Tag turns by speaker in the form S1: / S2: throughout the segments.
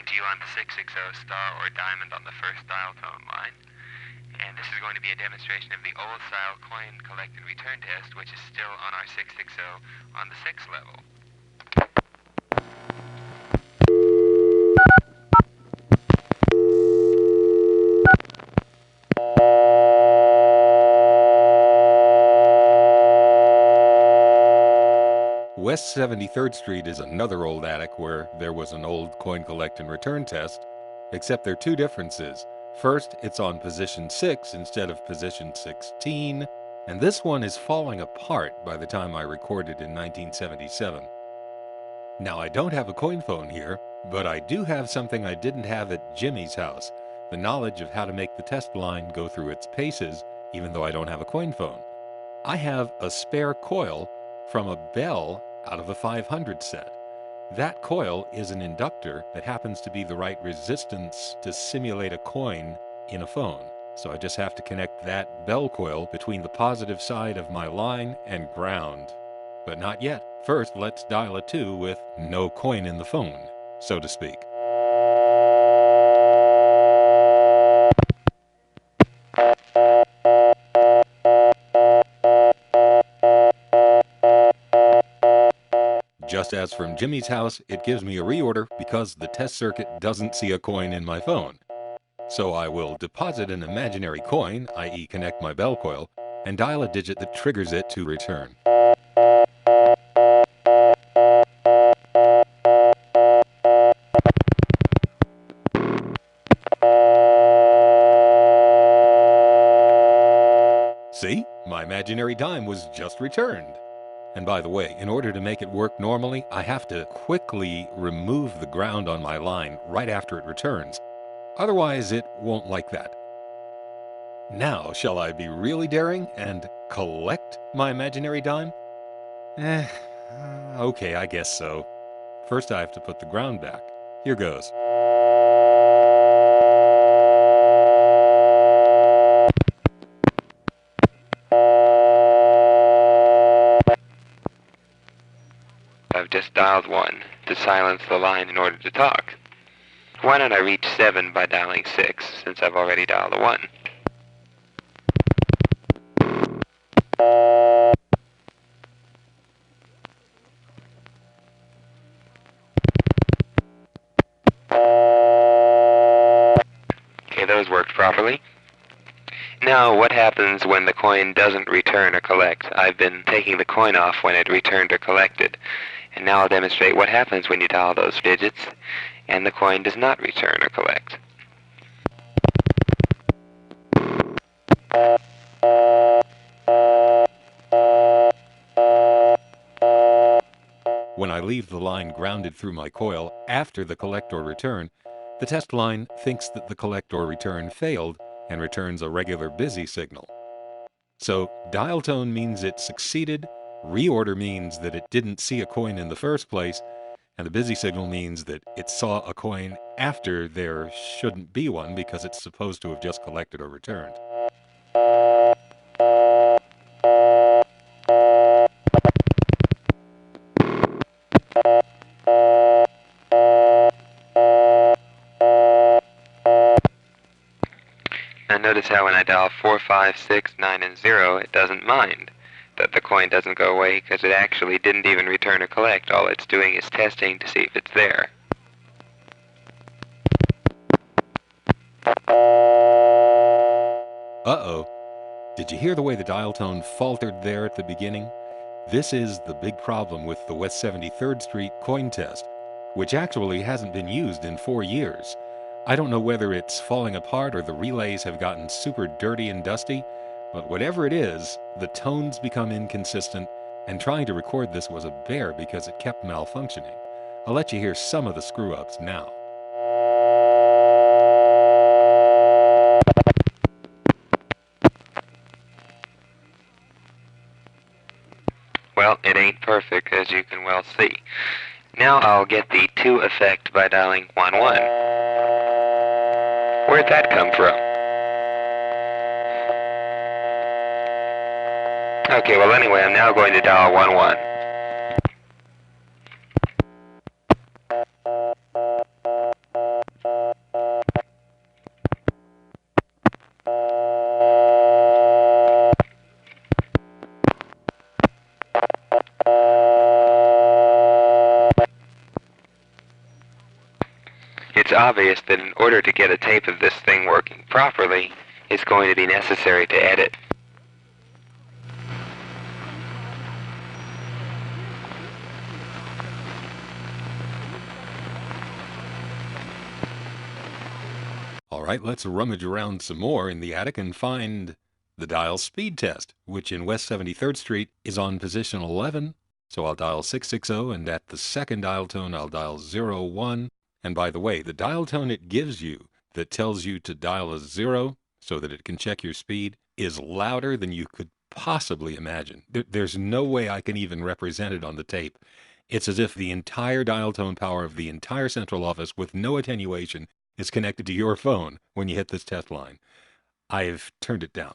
S1: to you on the 660 star or diamond on the first dial tone line. And this is going to be a demonstration of the old-style coin collect and return test, which is still on our 660 on the 6th level.
S2: West 73rd Street is another old attic where there was an old coin collect and return test, except there are two differences. First, it's on position 6 instead of position 16, and this one is falling apart by the time I recorded in 1977. Now, I don't have a coin phone here, but I do have something I didn't have at Jimmy's house, the knowledge of how to make the test line go through its paces, even though I don't have a coin phone. I have a spare coil from a bell out of a 500 set. That coil is an inductor that happens to be the right resistance to simulate a coin in a phone. So I just have to connect that bell coil between the positive side of my line and ground. But not yet. First, let's dial a 2 with no coin in the phone, so to speak. Just as from Jimmy's house, it gives me a reorder because the test circuit doesn't see a coin in my phone. So I will deposit an imaginary coin, i.e. connect my bell coil, and dial a digit that triggers it to return. See? My imaginary dime was just returned. And by the way, in order to make it work normally, I have to quickly remove the ground on my line right after it returns. Otherwise, it won't like that. Now, shall I be really daring and collect my imaginary dime? Okay, I guess so. First, I have to put the ground back. Here goes.
S1: I've just dialed 1 to silence the line in order to talk. Why don't I reach 7 by dialing 6, since I've already dialed a 1? Okay, those worked properly. Now, what happens when the coin doesn't return or collect? I've been taking the coin off when it returned or collected. And now I'll demonstrate what happens when you dial those digits and the coin does not return or collect.
S2: When I leave the line grounded through my coil after the collect or return, the test line thinks that the collect or return failed and returns a regular busy signal. So dial tone means it succeeded, reorder means that it didn't see a coin in the first place, and the busy signal means that it saw a coin after there shouldn't be one because it's supposed to have just collected or returned.
S1: Now notice how when I dial 4, 5, 6, 9, and 0, it doesn't mind that the coin doesn't go away because it actually didn't even return or collect. All it's doing is testing to see if it's there.
S2: Uh-oh. Did you hear the way the dial tone faltered there at the beginning? This is the big problem with the West 73rd Street coin test, which actually hasn't been used in 4 years. I don't know whether it's falling apart or the relays have gotten super dirty and dusty, but whatever it is, the tones become inconsistent, and trying to record this was a bear because it kept malfunctioning. I'll let you hear some of the screw-ups now.
S1: Well, it ain't perfect, as you can well see. Now I'll get the 2 effect by dialing 1, 1. Where'd that come from? Okay, well anyway, I'm now going to dial 1, 1. obvious that in order to get a tape of this thing working properly, it's going to be necessary to edit.
S2: All right, let's rummage around some more in the attic and find the dial speed test, which in West 73rd Street is on position 11. So I'll dial 660, and at the second dial tone, I'll dial 01. And by the way, the dial tone it gives you that tells you to dial a 0 so that it can check your speed is louder than you could possibly imagine. There's no way I can even represent it on the tape. It's as if the entire dial tone power of the entire central office with no attenuation is connected to your phone when you hit this test line. I've turned it down.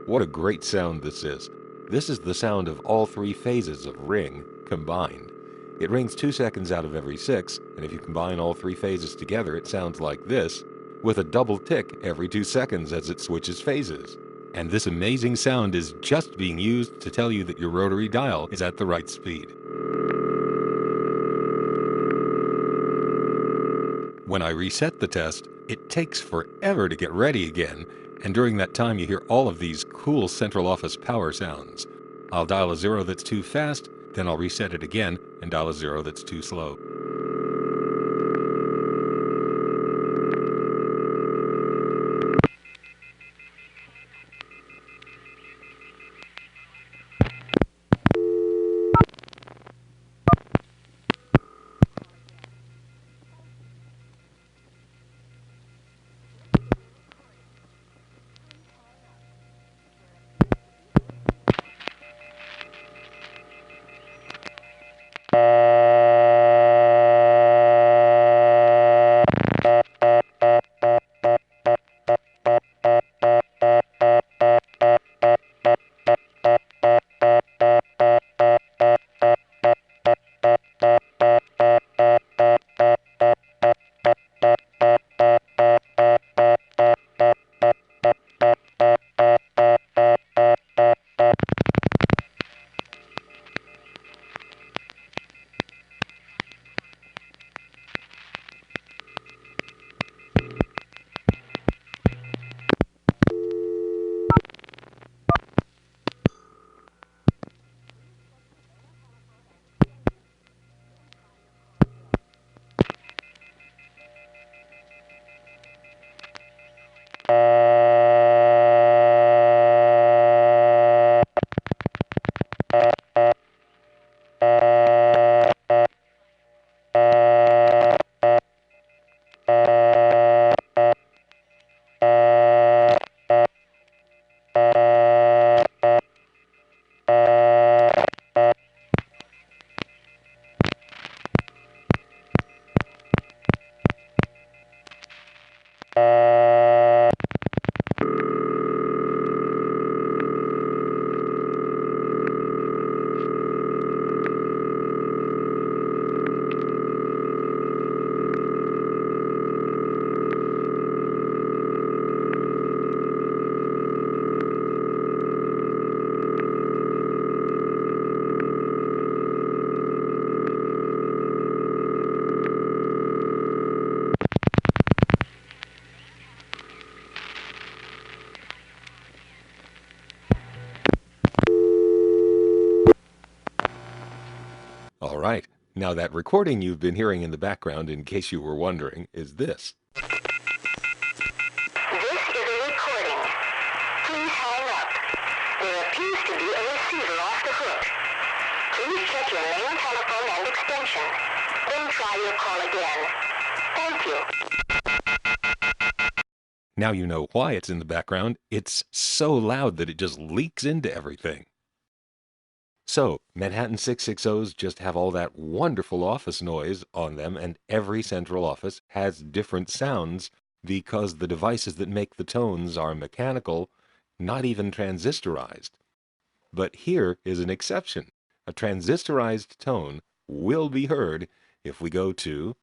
S2: What a great sound this is. This is the sound of all three phases of ring combined. It rings 2 seconds out of every 6, and if you combine all three phases together, it sounds like this, with a double tick every 2 seconds as it switches phases. And this amazing sound is just being used to tell you that your rotary dial is at the right speed. When I reset the test, it takes forever to get ready again, and during that time you hear all of these cool central office power sounds. I'll dial a 0 that's too fast, then I'll reset it again and dial a 0 that's too slow. All right, now that recording you've been hearing in the background, in case you were wondering, is this.
S3: This is a recording. Please hang up. There appears to be a receiver off the hook. Please check your main telephone and extension. Then try your call again. Thank you.
S2: Now you know why it's in the background. It's so loud that it just leaks into everything. So, Manhattan 660s just have all that wonderful office noise on them, and every central office has different sounds because the devices that make the tones are mechanical, not even transistorized. But here is an exception. A transistorized tone will be heard if we go to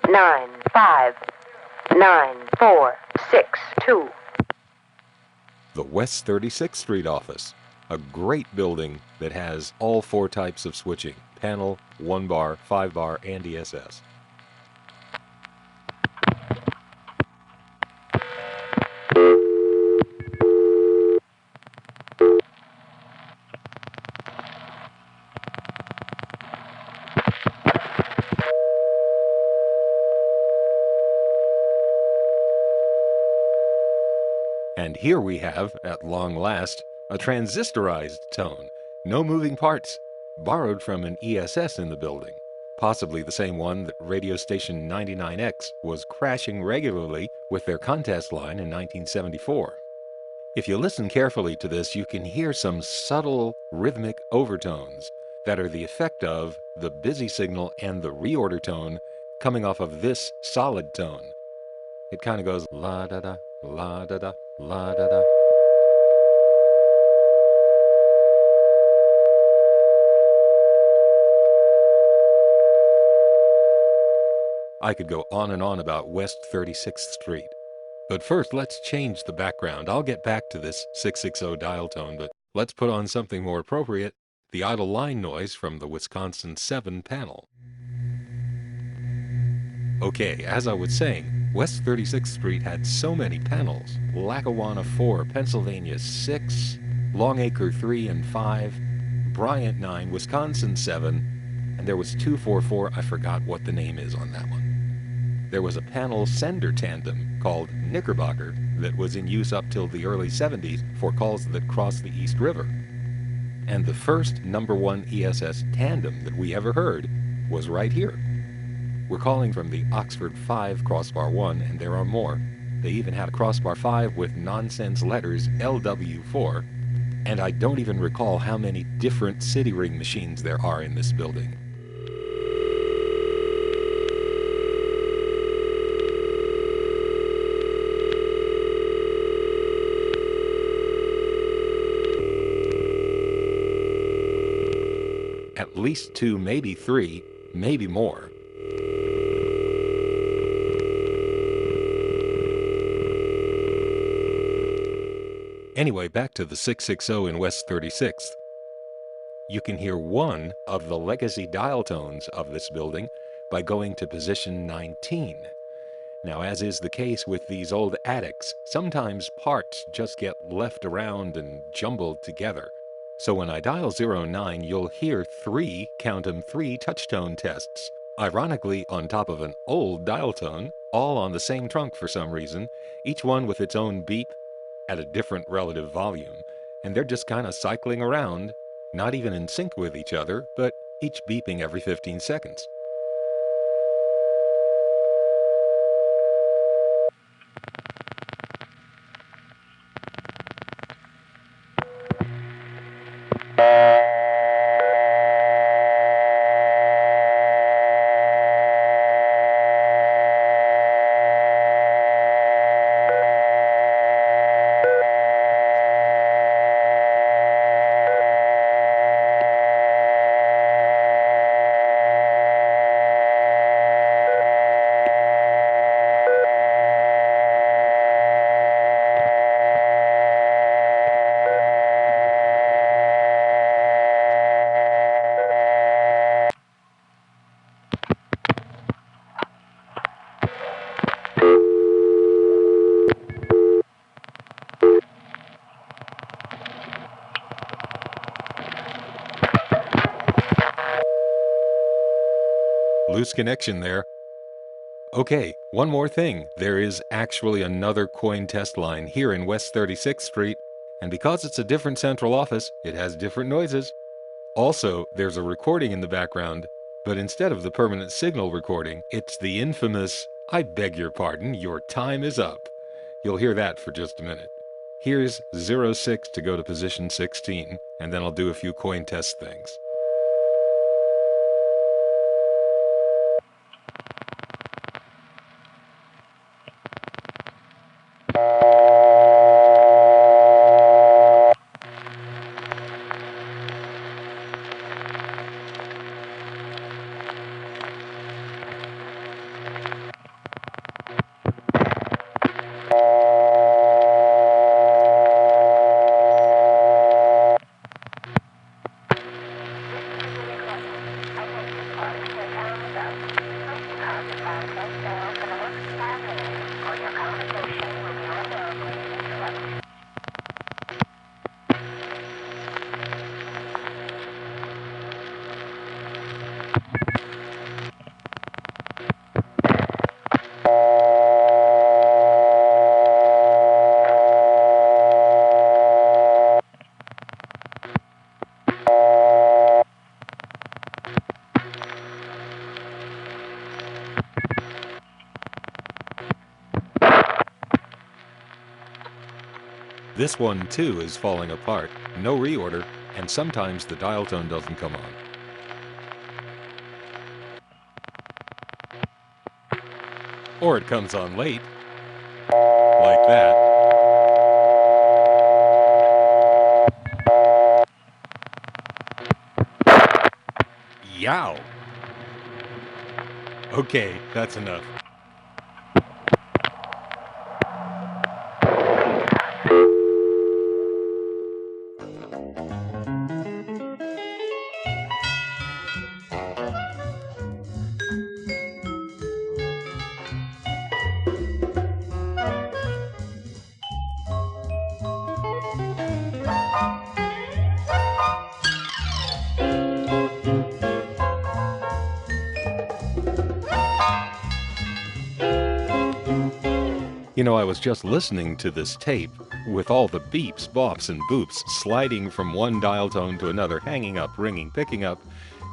S3: 6959462.
S2: the West 36th Street office, a great building that has all four types of switching: panel, 1-bar, 5-bar, and ESS. And here we have, at long last, a transistorized tone. No moving parts, borrowed from an ESS in the building, possibly the same one that radio station 99X was crashing regularly with their contest line in 1974. If you listen carefully to this, you can hear some subtle rhythmic overtones that are the effect of the busy signal and the reorder tone coming off of this solid tone. It kind of goes la da da, la da da, la da da. I could go on and on about West 36th Street. But first, let's change the background. I'll get back to this 660 dial tone, but let's put on something more appropriate, the idle line noise from the Wisconsin 7 panel. Okay, as I was saying, West 36th Street had so many panels: Lackawanna 4, Pennsylvania 6, Longacre 3 and 5, Bryant 9, Wisconsin 7, and there was 244, I forgot what the name is on that one. There was a panel sender tandem called Knickerbocker that was in use up till the early 70s for calls that crossed the East River. And the first #1 ESS tandem that we ever heard was right here. We're calling from the Oxford 5 crossbar 1, and there are more. They even had a crossbar 5 with nonsense letters LW4, and I don't even recall how many different city ring machines there are in this building. At least 2, maybe 3, maybe more. Anyway, back to the 660 in West 36th. You can hear one of the legacy dial tones of this building by going to position 19. Now, as is the case with these old attics, sometimes parts just get left around and jumbled together. So when I dial 09, you'll hear 3, count 'em, 3 touchtone tests, ironically on top of an old dial tone, all on the same trunk for some reason, each one with its own beep at a different relative volume, and they're just kind of cycling around, not even in sync with each other, but each beeping every 15 seconds. Loose connection there. Okay, one more thing. There is actually another coin test line here in West 36th Street, and because it's a different central office, it has different noises. Also, there's a recording in the background But instead of the permanent signal recording, it's the infamous, "I beg your pardon, your time is up." You'll hear that for just a minute. Here's 06 to go to position 16, and then I'll do a few coin test things. This one, too, is falling apart. No reorder, and sometimes the dial tone doesn't come on. Or it comes on late, like that. Yow! Okay, that's enough. You know, I was just listening to this tape with all the beeps, bops, and boops sliding from one dial tone to another, hanging up, ringing, picking up,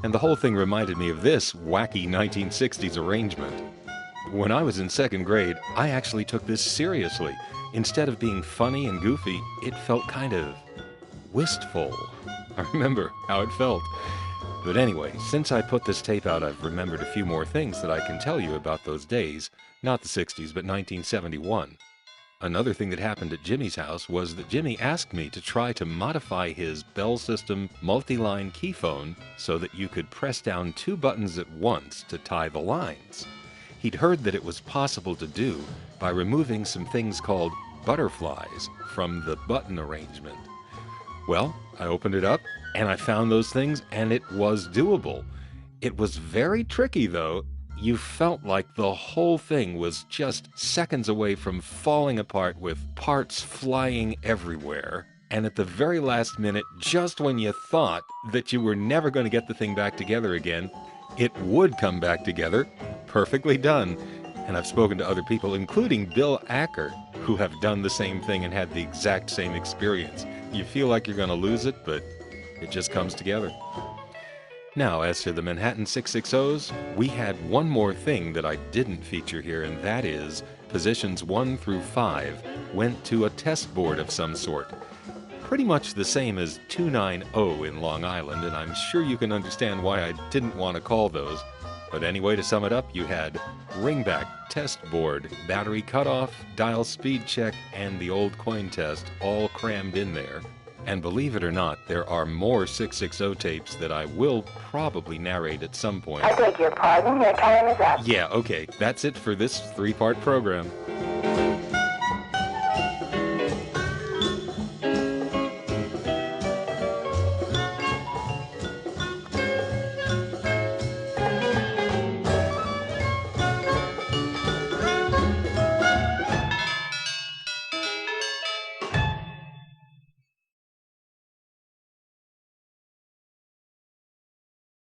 S2: and the whole thing reminded me of this wacky 1960s arrangement. When I was in second grade, I actually took this seriously. Instead of being funny and goofy, it felt kind of wistful. I remember how it felt. But anyway, since I put this tape out, I've remembered a few more things that I can tell you about those days. Not the 60s, but 1971. Another thing that happened at Jimmy's house was that Jimmy asked me to try to modify his Bell System multi-line key phone so that you could press down 2 buttons at once to tie the lines. He'd heard that it was possible to do by removing some things called butterflies from the button arrangement. Well, I opened it up and I found those things, and it was doable. It was very tricky, though. You felt like the whole thing was just seconds away from falling apart with parts flying everywhere. And at the very last minute, just when you thought that you were never going to get the thing back together again, it would come back together. Perfectly done. And I've spoken to other people, including Bill Acker, who have done the same thing and had the exact same experience. You feel like you're going to lose it, but it just comes together. Now, as to the Manhattan 660s, we had one more thing that I didn't feature here, and that is positions 1 through 5 went to a test board of some sort. Pretty much the same as 290 in Long Island, and I'm sure you can understand why I didn't want to call those. But anyway, to sum it up, you had ringback, test board, battery cutoff, dial speed check, and the old coin test all crammed in there. And believe it or not, there are more 660 tapes that I will probably narrate at some point.
S3: I beg your pardon, your time is up.
S2: Yeah, okay, that's it for this 3-part program.